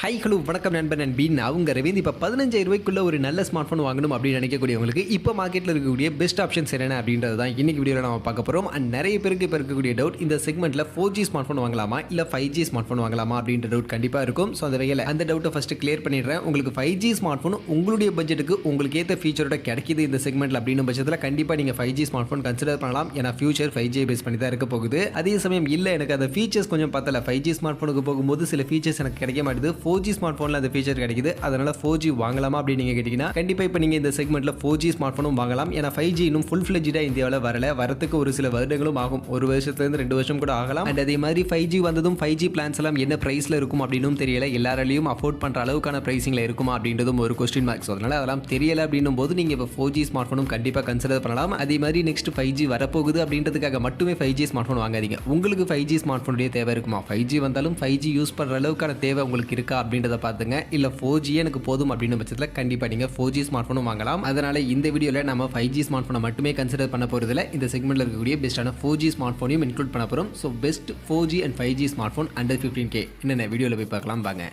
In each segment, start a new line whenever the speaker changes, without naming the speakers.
High hello வணக்கம் நண்பன் நண்பின் அவங்க ரவீந்த் இப்போ 15,000 ரூபாய்க்குள்ள ஒரு நல்ல ஸ்மார்ட் ஃபோன் வாங்கணும் அப்படின்னு நினைக்கக்கூடியவங்களுக்கு இப்போ மார்க்கெட்டில் இருக்கக்கூடிய பெஸ்ட் ஆப்ஷன்ஸ் என்னென்ன அப்படின்றது தான் இன்னைக்கு வீடியோவில் நம்ம பார்க்க போகிறோம். அண்ட் நிறைய பேருக்கு இப்போ இருக்கக்கூடிய டவுட், இந்த செக்மெண்ட்டில் 4G ஸ்மார்ட் ஃபோன் வாங்கலாமா இல்லை 5G ஸ்மார்ட் ஃபோன் வாங்கலாமா அப்படின்ற டவுட் கண்டிப்பாக இருக்கும். ஸோ அந்த வகையில் அந்த டவுட்டை ஃபஸ்ட்டு கிளியர் பண்ணிடுறேன். உங்களுக்கு 5G ஸ்மார்ட் ஃபோன் உங்களுடைய பட்ஜெட்டுக்கு உங்களுக்கு ஏற்ற ஃபீச்சரோட கிடைக்கிது இந்த செக்மெண்ட்டில் அப்படின்னு பட்சத்தில் கண்டிப்பாக நீங்கள் 5G ஸ்மார்ட் ஃபோன் கன்சிடர் பண்ணலாம். ஏன்னா ஃபியூச்சர் 5G பேஸ் பண்ணி தான் இருக்க போகுது. அதே சமயம் இல்லை எனக்கு அந்த ஃபீச்சர்ஸ் கொஞ்சம் பத்தல, 5G ஸ்மார்ட் ஃபோனுக்கு போகும்போது சில ஃபீச்சர்ஸ் எனக்கு கிடைக்க மாட்டேது, 4G ஸ்மார்ட் ஃபோனில் ஃபீச்சர் கிடைக்குது, அதனால 4G வாங்கலாமா அப்படின்னு நீங்க கேட்டீங்கன்னா கண்டிப்பா இப்போ நீங்க இந்த செக்மெண்ட்ல 4G ஸ்மார்ட் போனும் வாங்கலாம். ஏன்னா 5G இன்னும் ஃபுல் ஃபிளெஜ்டா இந்தியாவில் வரதுக்கு ஒரு சில வருடங்களும் ஆகும், ஒரு வருஷத்துல இருந்து 2 வருஷம் கூட ஆகலாம். அண்ட் அதே மாதிரி 5G வந்ததும் 5G பிளான்ஸ் எல்லாம் என்ன பிரைஸ்ல இருக்கும் அப்படின்னும் தெரியல, எல்லாராலையும் அஃபோர்ட் பண்ற அளவுக்கான பிரைசிங்ல இருக்குமா அப்படின்றதும் ஒரு கொஸ்டின் மார்க். அதனால அதெல்லாம் தெரியல அப்படின்னும் போது நீங்க இப்போ 4G ஸ்மார்ட் போனும் கண்டிப்பா கன்சிடர் பண்ணலாம். அதே மாதிரி நெக்ஸ்ட் 5G வரப்போகுது அப்படின்றதுக்காக மட்டுமே 5G ஸ்மார்ட் போன் வாங்காதீங்க. உங்களுக்கு 5G ஸ்மார்ட் போனுடைய தேவை இருக்குமா, 5G வந்தாலும் 5G யூஸ் பண்ற அளவுக்கான தேவை உங்களுக்கு இருக்கா அப்படின்றத பாத்துங்க. இல்ல 4G எனக்கு போதும் அப்படின்னு பட்சத்தில் கண்டிப்பாக நீங்கள் 4G ஸ்மார்ட் ஃபோனும் வாங்கலாம். அதனால இந்த வீடியோவில் நம்ம 5G ஸ்மார்ட் ஃபோனை மட்டுமே கன்சிடர் பண்ண போகிறதுல இந்த செக்மெண்ட்டில் இருக்கக்கூடிய பெஸ்ட்டான 4G ஸ்மார்ட் ஃபோனையும் இன்க்ளூட் பண்ண போகிறோம். So best 4G and 5G smart phone under 15K என்னென்ன வீடியோவில் போய் பார்க்கலாம் வாங்க.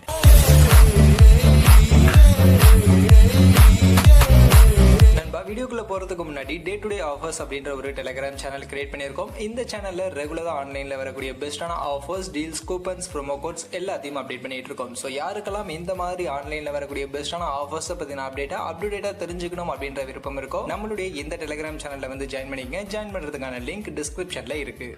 வீடியோக்குள்ள போறதுக்கு முன்னாடி டே டு டே ஆஃபர்ஸ் அப்படின்ற ஒரு டெலிகிராம் சேனல் கிரியேட் பண்ணியிருக்கோம். இந்த சேனல்ல ரெகுலரா ஆன்லைன்ல வரக்கூடிய பெஸ்டான offers, deals, coupons, promo quotes எல்லாத்தையும் அப்டேட் பண்ணிட்டு இருக்கோம். ஸோ யாருக்கெல்லாம் இந்த மாதிரி ஆன்லைன்ல வரக்கூடிய பெஸ்டான ஆஃபர்ஸ் பத்தின அப்டேட்டா தெரிஞ்சுக்கணும் அப்படின்ற விருப்பம் இருக்கும், நம்மளுடைய இந்த டெலிகிராம் சேனல்ல வந்து ஜாயின் பண்ணிக்கங்க. ஜாயின் பண்றதுக்கான லிங்க் டிஸ்கிரிப்ஷன்ல இருக்கு.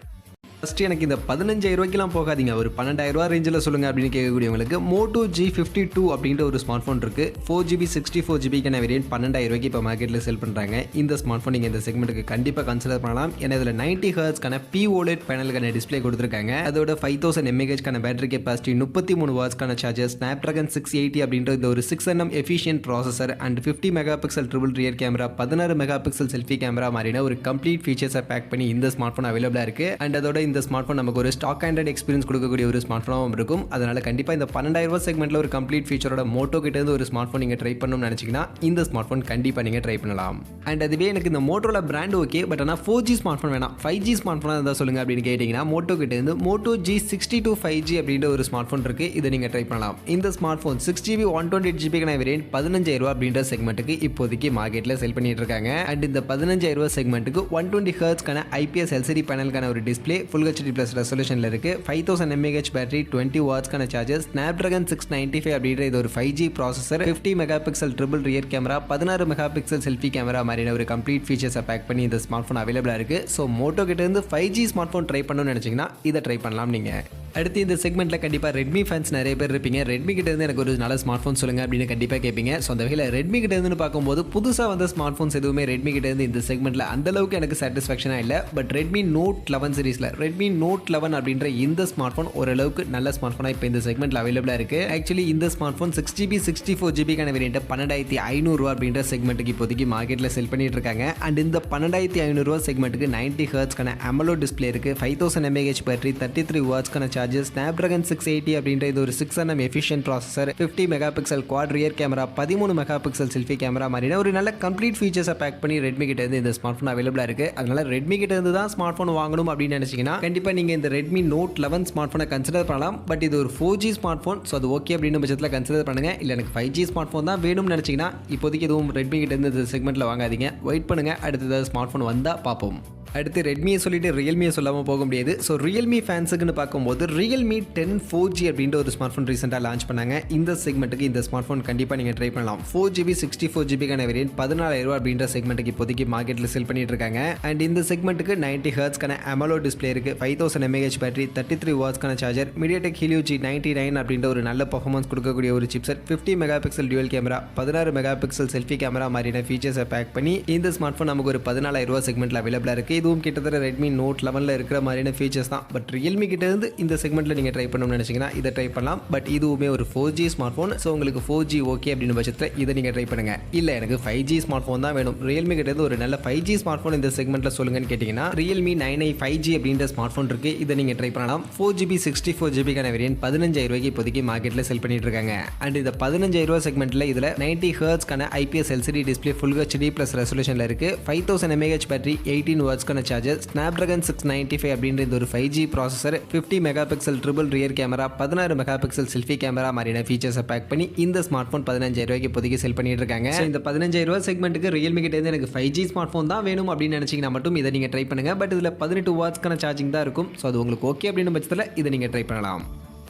ஃபஸ்ட்டு எனக்கு இந்த 15,000 ரூபாய்க்குலாம் போகாதீங்க, ஒரு 12,000 ரூபா ரேஞ்சில் சொல்லுங்கள் அப்படின்னு கேட்கக்கூடியவங்களுக்கு Moto G52 அப்படின்ற ஒரு ஸ்மார்ட் ஃபோன் இருக்குது. 4GB 64GBக்கான வேரியன்ட் 12,000 ரூபாய்க்கு இப்போ மார்க்கெட்டில் செல் பண்ணுறாங்க. இந்த ஸ்மார்ட் ஃபோன் நீங்கள் இந்த செக்மெண்ட்டுக்கு கண்டிப்பாக கன்சிடர் பண்ணலாம். ஏன்னா இதில் 90 ஹெர்ட்ஸ்க்கான POLED பேனலுக்கான டிஸ்பிளே கொடுத்துருக்காங்க. அதோட 5000 mAhக்கான பேட்டரி கெப்பாசிட்டி, 33 வாட்ஸ்க்கான சார்ஜர், Snapdragon 680 அப்படின்ற இந்த ஒரு 6nm efficient processor and 50 megapixel triple rear camera, 16 megapixel selfie camera மாதிரியான ஒரு கம்ப்ளீட் ஃபீச்சர்ஸை பேக் பண்ணி இந்த ஸ்மார்ட் ஃபோன் அவைலபிளாக இருக்குது. அண்ட் அதோட இந்த ஸ்மார்ட் ஃபோன் நமக்கு ஒரு ஸ்டாக் ஆண்ட்ராய்டு எக்ஸ்பீரியன்ஸ் கொடுக்கக்கூடிய ஒரு ஸ்மார்ட் ஃபோனாகவும் இருக்கும். அதனால கண்டிப்பாக இந்த 12,000 ரூபாய் செக்மெண்ட்டில் ஒரு கம்ப்ளீட் ஃபீச்சரோட மோட்டோ கிட்ட இருந்து ஒரு ஸ்மார்ட் ஃபோன் நீங்கள் ட்ரை பண்ணணும்னு நினச்சிங்கன்னா இந்த ஸ்மார்ட் ஃபோன் கண்டிப்பாக நீங்கள் ட்ரை பண்ணலாம். அண்ட் அதுவே எனக்கு இந்த மோட்டோல பிராண்ட் ஓகே, பட் ஆனால் 4G ஸ்மார்ட் ஃபோன் வேணாம், 5G ஸ்மார்ட் ஃபோனாக இருந்தால் சொல்லுங்கள் அப்படின்னு கேட்டிங்கன்னா மோட்டோ கிட்ட இருந்து Moto G62 5G அப்படின்ற ஒரு ஸ்மார்ட் ஃபோன் இருக்குது, இதை நீங்கள் ட்ரை பண்ணலாம். இந்த smart phone 6GB 128GB variant 15,000 ரூபா அப்படின்ற செக்மெண்ட்டுக்கு இப்போதைக்கு மார்க்கெட்டில் செல் பண்ணிட்டு இருக்காங்க. அண்ட் இந்த 15,000 ரூபாய் செக்மெண்ட்டுக்கு 120 ஹெர்ட்ஸ்க்கான IPS LCD பேனலுக்கான ஒரு டிஸ்பிளே, ஃபுல் HD ப்ளஸ் ரெசல்யூஷனில் இருக்குது. 5000 mAh பேட்டரி, 20 வாட்ஸ்க்கான சார்ஜர், Snapdragon 695 அப்படின்ற இது ஒரு 5G processor, 50 megapixel triple rear camera, 16 megapixel selfie camera மாதிரியான ஒரு கம்ப்ளீட் ஃபீச்சர்ஸை பேக் பண்ணி இந்த ஸ்மார்ட் ஃபோன் அவைலபிளாக இருக்குது. ஸோ மோட்டோ கிட்ட இருந்து 5G ஸ்மார்ட் ஃபோன் ட்ரை பண்ணணும்னு நினச்சிங்கன்னா இதை ட்ரை பண்ணலாம் நீங்கள். அடுத்து இந்த செக்மெண்ட்டில் கண்டிப்பாக ரெட்மி ஃபேன்ஸ் நிறைய பேர் இருப்பீங்க. ரெட்மி கிட்ட இருந்து எனக்கு ஒரு நல்ல ஸ்மார்ட் ஃபோன் சொல்லுங்கள் அப்படின்னு கண்டிப்பாக கேட்பீங்க. ஸோ அந்த வகையில் ரெட்மி கிட்ட இருந்து பார்க்கும்போது புதுசாக வந்த ஸ்மார்ட் ஃபோன்ஸ் எதுவுமே ரெட்மி கிட்ட இருந்து இந்த செக்மெண்ட்டில் அந்தளவுக்கு எனக்கு சாட்டிஸ்ஃபேக்ஷனாக இல்லை. பட் ரெட்மி நோட் 11 சீரிஸில் ரெட்மி நோட் 11 அப்படின்ற இந்த ஸ்மார்ட் ஃபோன் ஓரளவுக்கு நல்ல ஸ்மார்ட் ஃபோனாக இப்போ இந்த செக்மெண்ட்டில் அவைலபிளாக இருக்குது. ஆக்சுவலி இந்த ஸ்மார்ட் ஃபோன் 6GB 64GBக்கான வேரியன்ட் 12,500 ரூபா அப்படின்ற செக்மெண்ட்டுக்கு இப்போதைக்கு மார்க்கெட்டில் செல் பண்ணிட்டு இருக்காங்க. அண்ட் இந்த 12,500 ரூபா செக்மெண்ட்டுக்கு 90 ஹெர்ட்ஸ்க்கான AMOLED டிஸ்பிளே இருக்குது, 5000 mAh பேட்டரி, 33 வாட்ஸ்க்கான சார்ஜர், Snapdragon 680 அப்படின்ற இது ஒரு 6nm efficient processor, 50 megapixel quad rear camera, 13 megapixel selfie camera மாதிரியான ஒரு நல்ல கம்ப்ளீட் ஃபீச்சர்ஸை பேக் பண்ணி ரெட்மி கிட்ட இருந்து இந்த ஸ்மார்ட் ஃபோன் அவைலபிளாக இருக்குது. அதனால ரெட்மி கிட்ட இருந்து தான் ஸ்மார்ட் ஃபோன் வாங்கணும் அப்படின்னு நினச்சிங்கன்னா கண்டிப்பாக நீங்கள் இந்த ரெட்மி நோட் 11 ஸ்மார்ட் ஃபோனை கன்சிடர் பண்ணலாம். பட் இது ஒரு 4G ஸ்மார்ட் ஃபோன், ஸோ அது ஓகே அப்படின்னு பட்சத்தில் கன்சிடர் பண்ணுங்க. இல்லை எனக்கு 5G ஸ்மார்ட் ஃபோன் தான் வேணும்னு நினச்சிங்கன்னா இப்போதைக்கு எதுவும் ரெட்மி கிட்ட இருந்து இந்த செக்மெண்ட்டில் வாங்காதீங்க, வெயிட் பண்ணுங்க, அடுத்தது ஸ்மார்ட் ஃபோன் வந்தால் பார்ப்போம். அடுத்து ரெட்மியை சொல்லிட்டு ரியல்மியை சொல்லாமல் போக முடியாது. ஸோ ரியல்மி ஃபேன்ஸுக்குன்னு பார்க்கும்போது ரியல்மி 10 4G அப்படின்ற ஒரு ஸ்மார்ட் ஃபோன் ரீசெண்டாக லான்ச் பண்ணாங்க. இந்த செக்மெண்ட்டுக்கு இந்த ஸ்மார்ட் ஃபோன் கண்டிப்பாக நீங்கள் ட்ரை பண்ணலாம். 4GB 64GBக்கான வேரியன்ட் 14,000 ரூபா அப்படின்ற செக்மெண்ட்டுக்கு இப்போதைக்கு மார்க்கெட்டில் செல் பண்ணிட்டு இருக்காங்க. அண்ட் இந்த செக்மெண்ட்டுக்கு 90 ஹெர்ட்ஸ்க்கான AMOLED டிஸ்பிளே இருக்குது, 5000 mAh பேட்டரி, 33 வாட்ஸ்க்கான சார்ஜர், MediaTek Helio G99 அப்படின்ற ஒரு நல்ல பர்ஃபார்மன்ஸ் கொடுக்கக்கூடிய ஒரு chipset, 50 megapixel dual camera, 16 megapixel selfie camera மாதிரியான ஃபீச்சர்ஸை பேக் பண்ணி இந்த ஸ்மார்ட் ஃபோன் நமக்கு ஒரு 14,000 ரூபா செக்மெண்ட்டில் அவைலபிளாக இருக்குது. இதுவும் கிட்டத்தட்ட ரெட்மி நோட் 11 இருக்கிற மாதிரியான ஃபீச்சர்ஸ் தான். பட் ரியல்மி கிட்ட இருந்து இந்த செக்மெண்ட்டில் நீங்கள் ட்ரை பண்ணணும்னு நினச்சிங்கன்னா இதை ட்ரை பண்ணலாம். பட் இதுவுமே ஒரு 4G ஸ்மார்ட் ஃபோன், ஸோ உங்களுக்கு 4G ஓகே அப்படின்னு பட்சத்தில் இதை நீங்கள் ட்ரை பண்ணுங்க. இல்லை எனக்கு 5G ஸ்மார்ட் ஃபோன் தான் வேணும், ரியல்மி கிட்ட இருந்து ஒரு நல்ல 5G ஸ்மார்ட் ஃபோன் இந்த செக்மெண்ட்டில் சொல்லுங்கன்னு கேட்டிங்கன்னா ரியல்மி 9i 5G அப்படின்ற ஸ்மார்ட் ஃபோன் இருக்குது, இதை நீங்கள் ட்ரை பண்ணலாம். 4GB 64GBக்கான வேரியன்ட் 15,000 ரூபாய்க்கு இப்போதைக்கு மார்க்கெட்டில் செல் பண்ணிட்டு இருக்காங்க. அண்ட் இந்த 15,000 ரூபா செக்மெண்ட்டில் இதில் 90 ஹெர்ட்ஸ்க்கான IPS LCD display, full HD plus ரெசல்யூஷனில் இருக்குது, 5000 mAh பேட்டரி, 18 வாட்ஸ்க்கான
வாட்ஸ்க்கான சார்ஜர், Snapdragon 695 அப்படின்ற இந்த ஒரு 5G processor, 50 megapixel triple rear camera, 16 megapixel selfie camera மாதிரியான ஃபீச்சர்ஸை பேக் பண்ணி இந்த ஸ்மார்ட் ஃபோன் 15,000 ரூபாய்க்கு இப்போதைக்கு செல் பண்ணிட்டு இருக்காங்க. இந்த 15,000 ரூபாய் செக்மெண்ட்டுக்கு ரியல்மி கிட்ட இருந்து எனக்கு 5G ஸ்மார்ட் ஃபோன் தான் வேணும் அப்படின்னு நினைச்சீங்கன்னா மட்டும் இதை நீங்க ட்ரை பண்ணுங்க. பட் இதுல 18 வாட்ஸ்க்கான சார்ஜிங் தான் இருக்கும். ஸோ அது உங்களுக்கு ஓகே அப்படின்னு பட்சத்தில் இதை நீங்க ட்ரை பண்ணலாம்.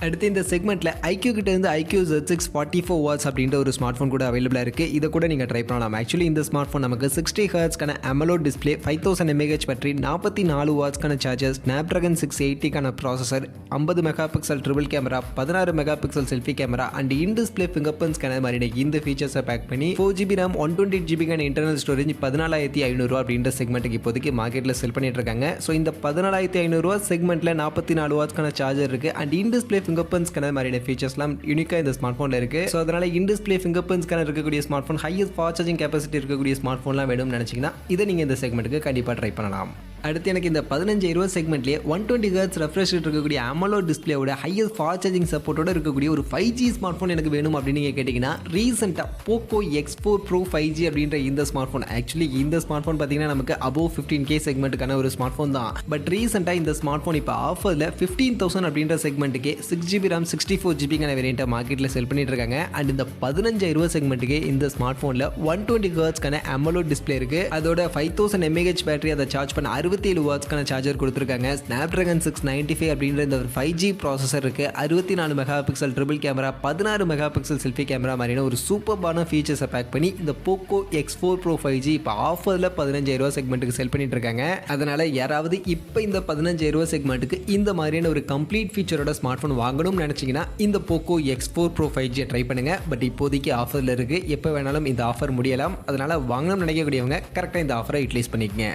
அடுத்து இந்த செக்மெண்ட்டில் iQoo கிட்ட இருந்து iQoo Z6 44 வாட்ஸ் அப்படின்ற ஒரு ஸ்மார்ட் ஃபோன் கூட அவைலபிளாக இருக்குது. இதை கூட நீங்கள் ட்ரை பண்ணலாம். ஆக்சுவலி இந்த ஸ்மார்ட் ஃபோன் நமக்கு 60 ஹர்ட்ஸ்க்கான AMOLED டிஸ்பிளே, 5000 mAh பேட்டரி, 44 வாட்ஸ்க்கான சார்ஜர், Snapdragon 680க்கான processor, 50 megapixel triple camera, 16 megapixel selfie camera and in display fingerprint scanner மாதிரி இந்த ஃபீச்சர்ஸை பேக் பண்ணி 4GB RAM 128GB internal storage 14,500 ரூபா அப்படின்ற செக்மெண்ட்டுக்கு இப்போதைக்கு மார்க்கெட்டில் செல் பண்ணிட்டு இருக்காங்க. ஸோ இந்த 14,500 ரூபா செக்மெண்ட்டில் 44 வாட்ஸ்க்கான சார்ஜர் இருக்குது and in display fingerprint scanner மாதிரியான ஃபீச்சர்ஸ்லாம் யூனிக்காக இந்த ஸ்மார்ட் ஃபோனில் இருக்குது. ஸோ அதனால் in display fingerprint scanner இருக்கக்கூடிய smart phone, highest fast charging capacity இருக்கக்கூடிய ஸ்மார்ட் ஃபோன்லாம் வேணும்னு நினச்சிங்கன்னா இதை நீங்கள் இந்த செக்மெண்ட்டுக்கு கண்டிப்பாக ட்ரை பண்ணலாம். அடுத்து எனக்கு இந்த 15,000 ரூபா செக்மெண்ட்லேயே 120 ஹெர்ட்ஸ் ரெஃப்ரெஷ் இருக்கக்கூடிய AMOLED டிஸ்பிளேயோட ஹையஸ்ட் ஃபாஸ்ட் சார்ஜிங் சப்போர்ட்டோட இருக்கக்கூடிய ஒரு 5G ஸ்மார்ட் ஃபோன் எனக்கு வேணும் அப்படின்னு நீங்கள் கேட்டிங்கன்னா ரீசெண்டாக Poco X4 Pro 5G அப்படின்ற இந்த ஸ்மார்ட் ஃபோன், ஆக்சுவலி இந்த ஸ்மார்ட் ஃபோன் பார்த்தீங்கன்னா நமக்கு above 15K செக்மெண்ட்டுக்கான ஒரு ஸ்மார்ட் ஃபோன் தான். பட் ரீசெண்டாக இந்த ஸ்மார்ட் ஃபோன் இப்போ ஆஃபரில் 15,000 அப்படின்ற செக்மெண்ட்டுக்கு 6GB RAM 64GB வேரியண்ட்டை மார்க்கெட்டில் செல் பண்ணிட்டு இருக்காங்க. அண்ட் இந்த 15,000 ரூபா செக்மெண்ட்டுக்கு இந்த ஸ்மார்ட் ஃபோனில் 120 ஹெர்ட்ஸ்க்கான AMOLED டிஸ்பிளே இருக்குது. அதோட 5000 mAh பேட்டரி, அதை சார்ஜ் பண்ண 67 வாட்ஸ்க்கான சார்ஜர் கொடுத்துருக்காங்க. Snapdragon 695 அப்படின்ற இந்த ஒரு 5G ப்ராசஸர் இருக்கு. 64 mega pixel triple camera, 16 megapixel selfie camera மாதிரியான ஒரு சூப்பர்பான ஃபீச்சர்ஸை பேக் பண்ணி இந்த Poco X4 Pro 5G இப்போ ஆஃபரில் 15,000 ரூபா செக்மெண்ட்டுக்கு செல் பண்ணிட்டு இருக்காங்க. அதனால யாராவது இப்போ இந்த 15,000 ரூபா செக்மெண்ட்டுக்கு இந்த மாதிரியான ஒரு கம்ப்ளீட் ஃபீச்சரோட ஸ்மார்ட் ஃபோன் வாங்கணும்னு நினைச்சீங்கன்னா இந்த Poco X4 Pro 5G try பண்ணுங்க. பட் இப்போதைக்கு ஆஃபரில் இருக்கு, எப்போ வேணாலும் இந்த ஆஃபர் முடியலாம். அதனால வாங்கணும்னு நினைக்கக்கூடியவங்க கரெக்டாக இந்த ஆஃபரை யூட்டிலைஸ் பண்ணிக்கங்க.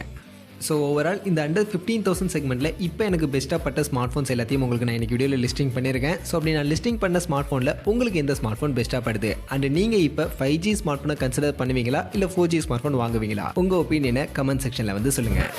ஸோ ஓவரால் இந்த அண்டர் 15,000 செக்மெண்ட்டில் இப்போ எனக்கு பெஸ்ட்டாக பட்ட ஸ்மார்ட் ஃபோன்ஸ் எல்லாத்தையும் உங்களுக்கு நான் இன்றைக்கி வீடியோவில் லிஸ்டிங் பண்ணியிருக்கேன். ஸோ அப்படி நான் லிஸ்டிங் பண்ண ஸ்மார்ட் ஃபோனில் உங்களுக்கு எந்த ஸ்மார்ட் ஃபோன் பெஸ்ட்டாக படுது அண்ட் நீங்கள் இப்போ 5G ஸ்மார்ட் ஃபோனை கன்சிடர் பண்ணுவீங்களா இல்லை 4G ஸ்மார்ட் ஃபோன் வாங்குவீங்களா? உங்கள் ஒப்பீனியனை கமெண்ட் செக்ஷனில் வந்து சொல்லுங்கள்.